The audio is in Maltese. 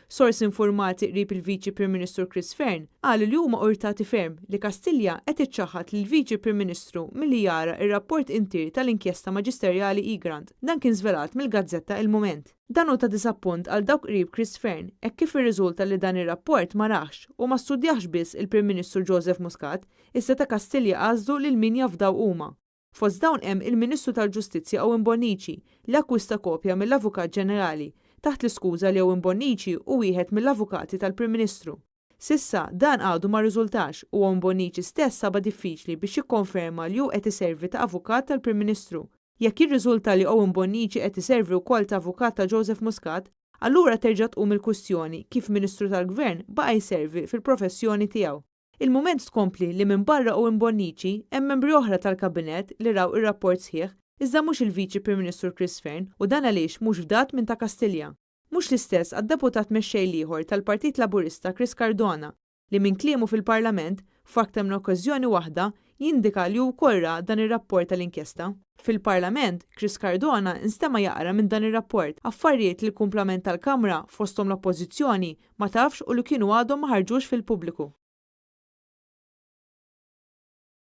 Sors informati qrib il-Viċi Prim Ministru Fearne qalu li huma urtati ferm li Kastilja qed iċċaħħad lill-Viċi Prim Ministru milli jara ir-rapport intir tal-inkjesta maġisterjali Egrant. Dan kien żvelat mill-Gazzetta Il-Mument. Dan hu ta' disappunt għal dawk qrib Fearne hekk kif irriżulta li dan ir-rapport ma raħx u ma studjax biss il-Prim Ministru Joseph Muscat, issa ta' Kastilja għażlu lil min jafdaw huma. Fost dawn hemm il-Ministru tal-Ġustizzja Owen Bonnici li akkwista kopja mill-Avukat Ġenerali taħt l-iskuża li Owen Bonnici hu wieħed mill-avukati tal-Prim Ministru. Sissa dan għadu ma riżultax u Owen Bonnici stess saba diffiċli biex jikkonferma li hu qed iservi ta' avukat tal-Prim Ministru. Jekk jirriżulta li Owen Bonnici qed iservi wkoll ta' avukat ta' Joseph Muscat, allura terġa' tqum il-kwistjoni kif Ministru tal-Gvern baqa' jservi fil-professjoni tiegħu. Il-mument tkompli li minn barra Owen Bonnici hemm membri oħra tal-Kabinett li raw ir-rapport sħiħ iżda mhux il-Viċi Prim Ministru Fearne u dan għaliex mhux fdat minn ta' Kastilja. Mhux l-istess għad-deputat mexxej ieħor tal-Partit Laburista Chris Cardona li minn kliemu fil-Parlament f'aktar minn okkażjoni waħda jindika li hu wkoll ra dan ir-rapport tal-inkjesta. Fil-Parlament, Chris Cardona instema' jaqra minn dan ir-rapport affarijiet li l-kumplament tal-Kamra fosthom l-Oppożizzjoni ma tafx u li kienu għadhom ma ħarġux fil-pubbliku.